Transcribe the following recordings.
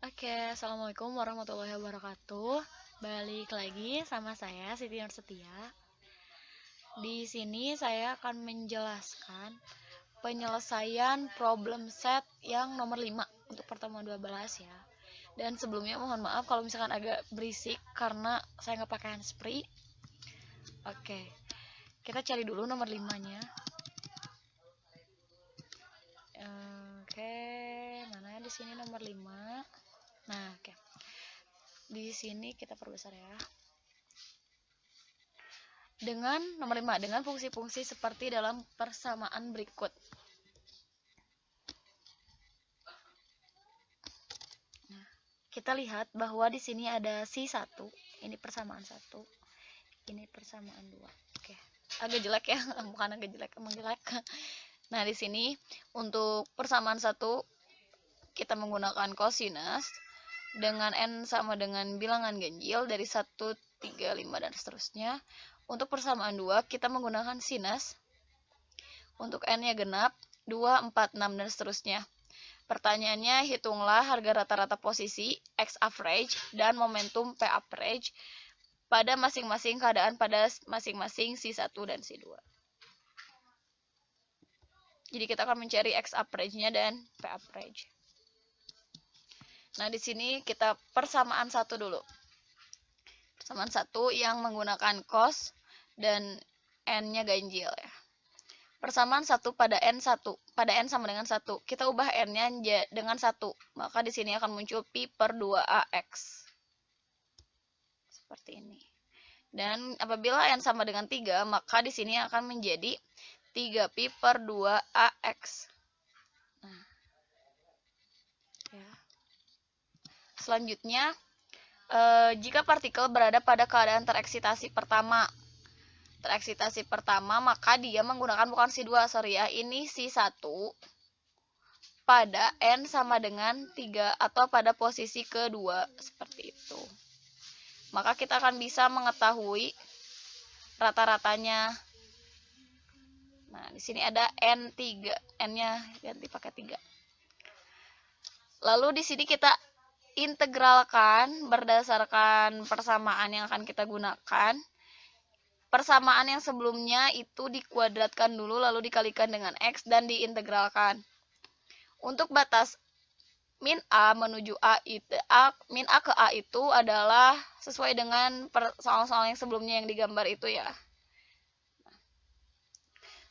Oke, assalamualaikum warahmatullahi wabarakatuh. Balik lagi sama saya Siti Nur Setia. Di sini saya akan menjelaskan penyelesaian problem set yang nomor 5 untuk pertemuan 12 ya. Dan sebelumnya mohon maaf kalau misalkan agak berisik karena saya nggak pakai handsfree. Oke, kita cari dulu nomor 5-nya. Oke, mana di sini nomor 5? Nah, oke. Di sini kita perbesar ya. Dengan nomor 5, dengan fungsi-fungsi seperti dalam persamaan berikut. Nah, kita lihat bahwa di sini ada si 1, ini persamaan 1, ini persamaan 2. Oke. Agak jelek ya, bukan agak jelek, emang jelek. Nah, di sini untuk persamaan 1 kita menggunakan kosinus dengan n sama dengan bilangan ganjil dari 1, 3, 5 dan seterusnya. Untuk persamaan 2 kita menggunakan sinus untuk n-nya genap, 2, 4, 6 dan seterusnya. Pertanyaannya, hitunglah harga rata-rata posisi X average dan momentum P average pada masing-masing keadaan pada masing-masing C1 dan C2. Jadi kita akan mencari X average-nya dan P average. Nah, di sini kita persamaan 1 dulu. Persamaan 1 yang menggunakan cos dan n-nya ganjil ya. Persamaan 1 pada n1, pada n sama dengan 1. Kita ubah n-nya dengan 1. Maka di sini akan muncul pi per 2ax. Seperti ini. Dan apabila n sama dengan 3, maka di sini akan menjadi 3 pi per 2ax. Nah. Ya. Selanjutnya, jika partikel berada pada keadaan tereksitasi pertama, maka dia menggunakan bukan si 2, sorry ya, ini si 1 pada n sama dengan 3 atau pada posisi kedua, seperti itu. Maka kita akan bisa mengetahui rata-ratanya. Nah, di sini ada n3, n-nya ganti pakai 3. Lalu di sini kita integralkan berdasarkan persamaan yang akan kita gunakan. Persamaan yang sebelumnya itu dikuadratkan dulu lalu dikalikan dengan X dan diintegralkan. Untuk batas min A menuju min A ke A itu adalah sesuai dengan soal-soal yang sebelumnya yang digambar itu ya.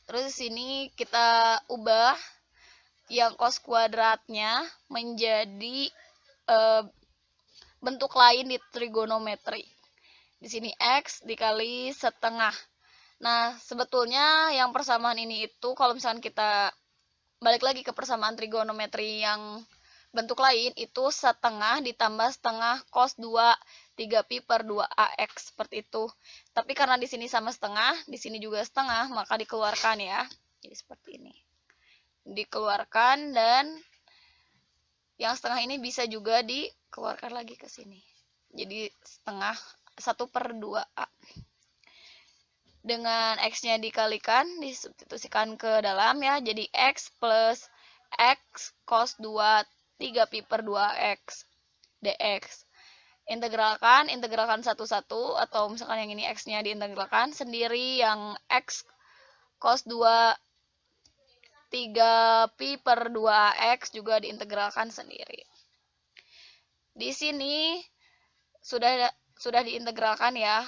Terus di sini kita ubah yang cos kuadratnya menjadi bentuk lain di trigonometri. Di sini X dikali setengah. Nah, sebetulnya yang persamaan ini itu kalau misalkan kita balik lagi ke persamaan trigonometri yang bentuk lain, itu setengah ditambah setengah cos 2, 3 pi per 2ax, seperti itu. Tapi karena di sini sama setengah, di sini juga setengah, maka dikeluarkan ya. Jadi seperti ini. Dikeluarkan dan yang setengah ini bisa juga dikeluarkan lagi ke sini. Jadi setengah 1 per 2a. Dengan X-nya dikalikan, disubstitusikan ke dalam ya. Jadi X plus X cos 2, 3 pi per 2X dx. Integralkan satu-satu, atau misalkan yang ini X-nya diintegralkan sendiri, yang X cos 2, 3 pi per 2X juga diintegralkan sendiri. Di sini sudah diintegralkan ya.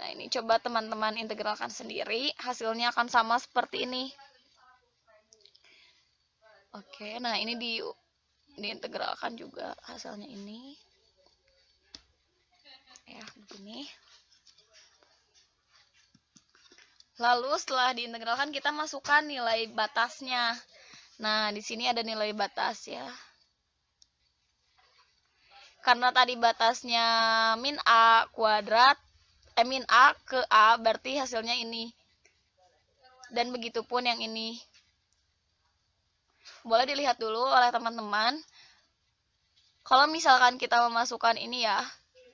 Nah, ini coba teman-teman integralkan sendiri, hasilnya akan sama seperti ini. Oke, nah ini diintegralkan juga hasilnya ini. Ya, begini. Lalu setelah diintegralkan kita masukkan nilai batasnya. Nah, di sini ada nilai batas ya. Karena tadi batasnya min A kuadrat, min A ke A, berarti hasilnya ini. Dan begitu pun yang ini. Boleh dilihat dulu oleh teman-teman. Kalau misalkan kita memasukkan ini ya,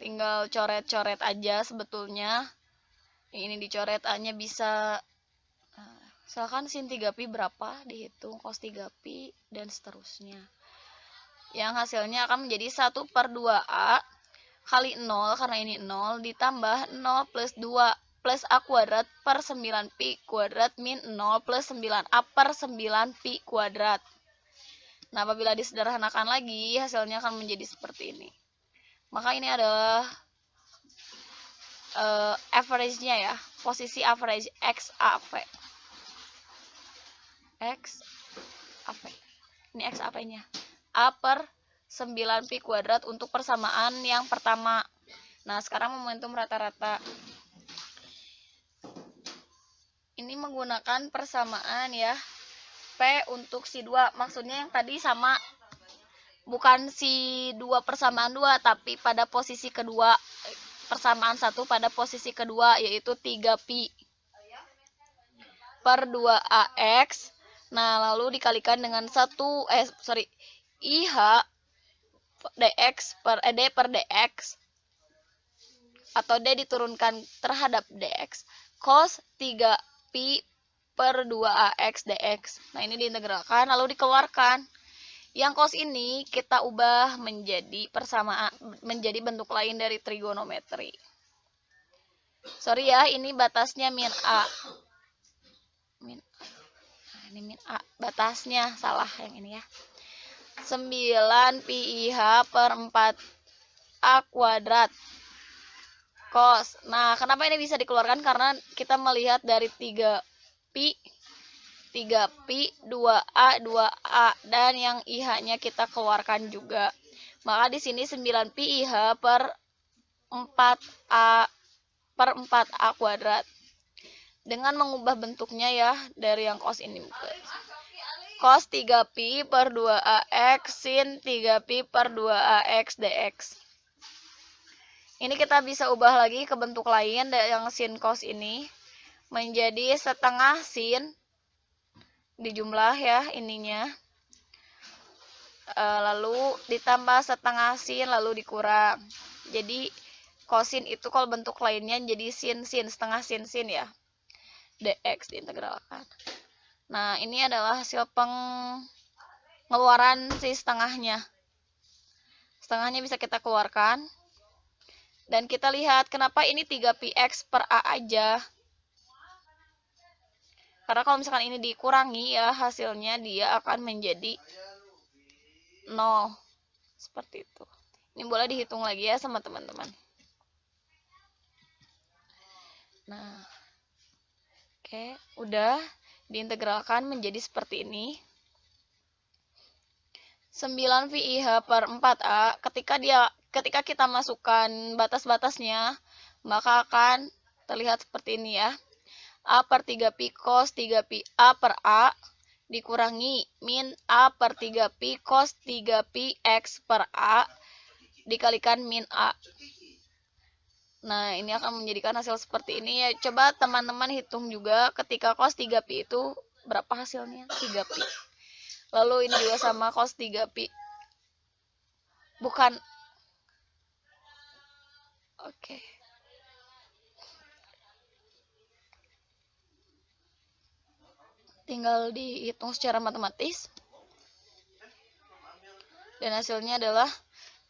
tinggal coret-coret aja sebetulnya. Ini dicoret A-nya bisa, misalkan sin 3pi berapa, dihitung cos 3pi dan seterusnya. yang hasilnya akan menjadi 1/2A kali 0, karena ini 0, ditambah 0 plus 2 plus A kuadrat per 9pi kuadrat min 0 plus 9A per 9pi kuadrat. Nah, apabila disederhanakan lagi, hasilnya akan menjadi seperti ini. Maka ini adalah average-nya ya, posisi average XAV. XAV. Ini XAV-nya. A per 9pi kuadrat untuk persamaan yang pertama. Nah, sekarang momentum rata-rata. Ini menggunakan persamaan ya. P untuk si 2. Maksudnya yang tadi sama, bukan si 2 persamaan 2, tapi pada posisi kedua. Persamaan 1 pada posisi kedua, yaitu 3pi per 2AX. Nah, lalu dikalikan dengan IH D per DX, atau D diturunkan terhadap DX, cos 3pi per 2AX DX. Nah, ini diintegralkan, lalu dikeluarkan. Yang cos ini kita ubah menjadi persamaan, menjadi bentuk lain dari trigonometri. Sorry ya, ini batasnya min A. Nah, ini min A. Batasnya salah yang ini ya. 9pi IH per 4A kuadrat cos. Nah, kenapa ini bisa dikeluarkan? Karena kita melihat dari 3pi, 2A, 2A, dan yang IH-nya kita keluarkan juga. Maka di sini 9pi IH per 4A kuadrat. Dengan mengubah bentuknya ya, dari yang cos ini. Cos 3pi per 2AX sin 3pi per 2AX dx. Ini kita bisa ubah lagi ke bentuk lain, yang sin cos ini menjadi setengah sin, dijumlah ya ininya, lalu ditambah setengah sin, lalu dikurang. Jadi kosin itu kalau bentuk lainnya jadi sin, setengah sin ya, dx diintegralkan. Nah, ini adalah hasil pengeluaran si setengahnya. Setengahnya bisa kita keluarkan. Dan kita lihat kenapa ini 3px per A aja. Karena kalau misalkan ini dikurangi ya, hasilnya dia akan menjadi 0. Seperti itu. Ini boleh dihitung lagi ya sama teman-teman. Nah, oke, udah diintegralkan menjadi seperti ini. 9pi IH per 4A, ketika kita masukkan batas-batasnya, maka akan terlihat seperti ini ya. A per 3pi cos 3pi A per A dikurangi min A per 3pi cos 3pi X per A dikalikan min A. Nah, ini akan menjadikan hasil seperti ini ya. Coba teman-teman hitung juga ketika cos 3pi itu berapa hasilnya? 3pi. Lalu ini juga sama cos 3pi. Bukan. Oke. Tinggal dihitung secara matematis. Dan hasilnya adalah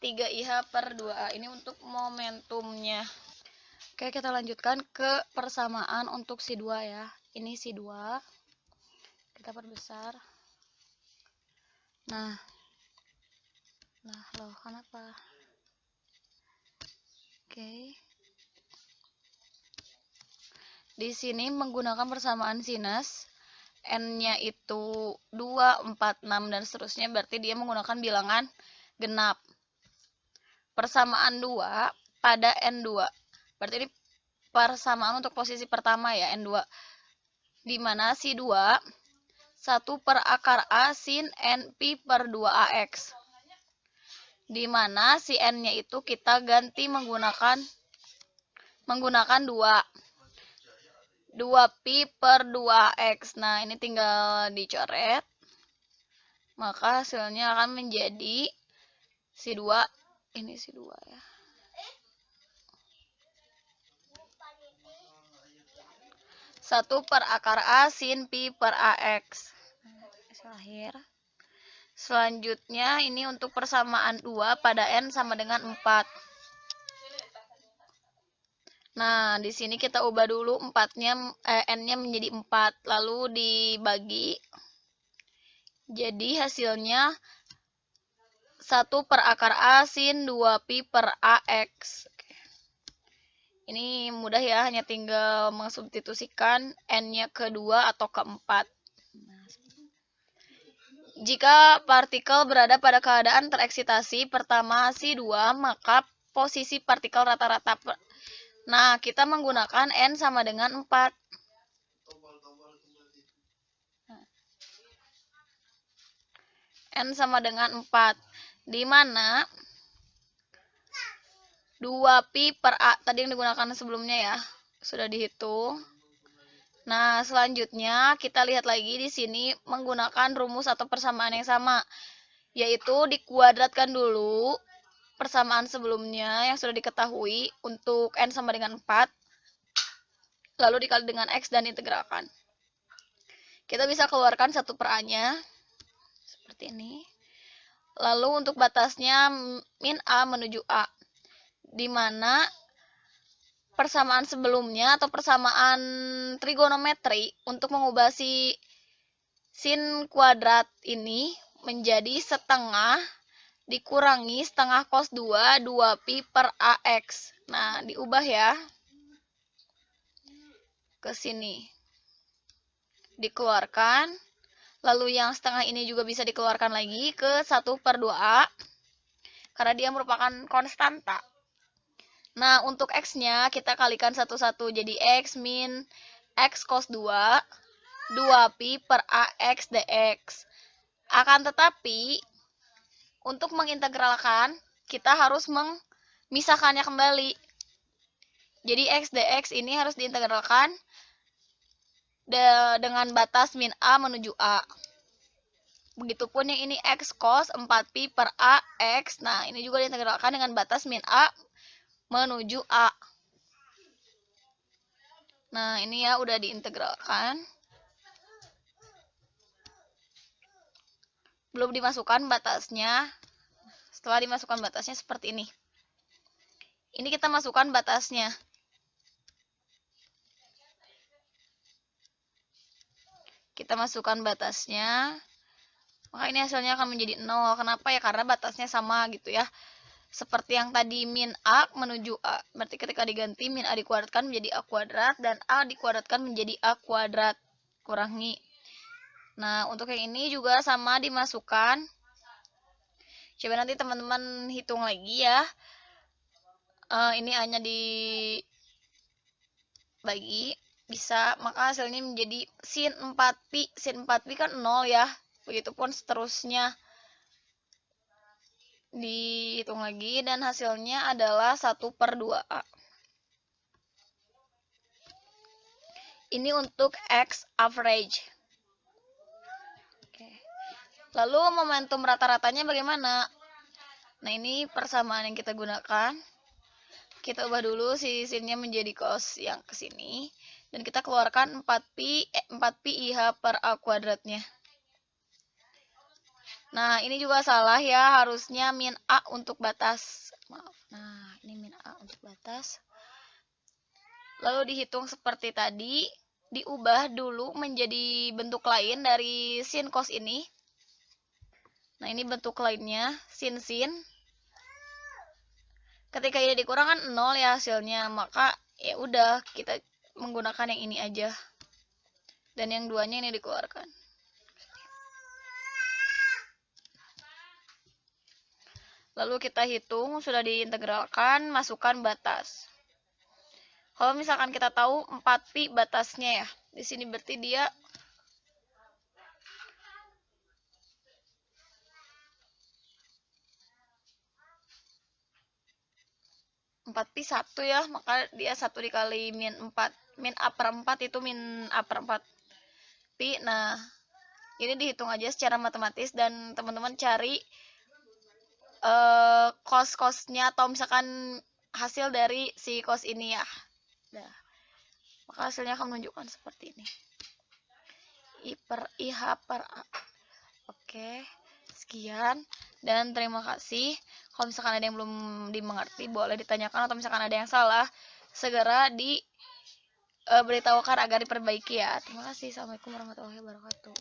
3IH per 2A. Ini untuk momentumnya. Oke, kita lanjutkan ke persamaan untuk si 2 ya. Ini si 2. Kita perbesar. Nah, loh, kenapa? Oke. Di sini menggunakan persamaan sinus. N-nya itu 2, 4, 6, dan seterusnya. Berarti dia menggunakan bilangan genap. Persamaan 2 pada N2. Berarti ini persamaan untuk posisi pertama ya, N2. Dimana si 2 1 per akar A sin NP per 2AX. Dimana si N-nya itu kita ganti menggunakan 2. 2pi per 2x. Nah, ini tinggal dicoret. Maka hasilnya akan menjadi si 2. Ini si 2 ya. Satu per akar A sin pi per AX. Hasil akhir Selanjutnya ini untuk persamaan 2 pada N sama dengan 4. Nah, di sini kita ubah dulu N-nya menjadi 4, lalu dibagi. Jadi hasilnya 1 per akar A sin 2pi per AX. Ini mudah ya, hanya tinggal mensubstitusikan N-nya ke 2 atau ke 4. Jika partikel berada pada keadaan tereksitasi pertama Si2, maka posisi partikel rata-rata. Nah, kita menggunakan N sama dengan 4. N sama dengan 4. Di mana 2pi per A tadi yang digunakan sebelumnya ya, sudah dihitung. Nah, selanjutnya kita lihat lagi di sini menggunakan rumus atau persamaan yang sama, yaitu dikuadratkan dulu persamaan sebelumnya yang sudah diketahui untuk N sama dengan 4, lalu dikali dengan X dan integralkan. Kita bisa keluarkan 1 per A-nya, seperti ini. Lalu untuk batasnya min A menuju A, di mana persamaan sebelumnya atau persamaan trigonometri untuk mengubah si sin kuadrat ini menjadi setengah dikurangi setengah cos 2 2pi per AX. Nah, diubah ya ke sini. Dikeluarkan. Lalu yang setengah ini juga bisa dikeluarkan lagi ke 1 per 2A. Karena dia merupakan konstanta. Nah, untuk X-nya kita kalikan satu-satu. Jadi X min X cos 2 2pi per AX dx. Akan tetapi, untuk mengintegralkan, kita harus memisahkannya kembali. Jadi X dx ini harus diintegralkan dengan batas min A menuju A. Begitupun yang ini X cos 4pi per AX. Nah, ini juga diintegralkan dengan batas min A menuju A. Nah, ini ya udah diintegralkan. Belum dimasukkan batasnya. Setelah dimasukkan batasnya seperti ini. Ini kita masukkan batasnya. Kita masukkan batasnya. Maka ini hasilnya akan menjadi 0. Kenapa ya? Karena batasnya sama gitu ya. Seperti yang tadi min A menuju A. Berarti ketika diganti min A dikuadratkan menjadi A kuadrat dan A dikuadratkan menjadi A kuadrat. Kurangi. Nah, untuk yang ini juga sama dimasukkan. Coba nanti teman-teman hitung lagi ya. Ini A-nya dibagi. Bisa, maka hasilnya menjadi sin 4pi. Sin 4pi kan 0 ya. Begitupun seterusnya. Dihitung lagi dan hasilnya adalah 1 per 2A. Ini untuk X average. Oke. Lalu momentum rata-ratanya bagaimana? Nah, ini persamaan yang kita gunakan. Kita ubah dulu si sinnya menjadi cos yang ke sini. Dan kita keluarkan 4pi IH per A kuadratnya. Nah, ini juga salah ya. Harusnya min A untuk batas. Maaf. Nah, ini min A untuk batas. Lalu dihitung seperti tadi. Diubah dulu menjadi bentuk lain dari sin cos ini. Nah, ini bentuk lainnya. Sin. Ketika ini dikurangkan 0 ya hasilnya. Maka ya udah kita menggunakan yang ini aja. Dan yang duanya ini dikeluarkan. Lalu kita hitung, sudah diintegralkan, masukkan batas. Kalau misalkan kita tahu 4pi batasnya ya. Di sini berarti dia 4pi 1 ya, maka dia 1 dikali min 4. Min A per 4 itu min A per 4 pi. Nah, ini dihitung aja secara matematis dan teman-teman cari cos-cosnya atau misalkan hasil dari si cos ini ya. Nah, maka hasilnya akan menunjukkan seperti ini. I per IH per A. Oke. Sekian dan terima kasih. Kalau misalkan ada yang belum dimengerti boleh ditanyakan, atau misalkan ada yang salah segera diberitahukan agar diperbaiki ya. Terima kasih. Assalamualaikum warahmatullahi wabarakatuh.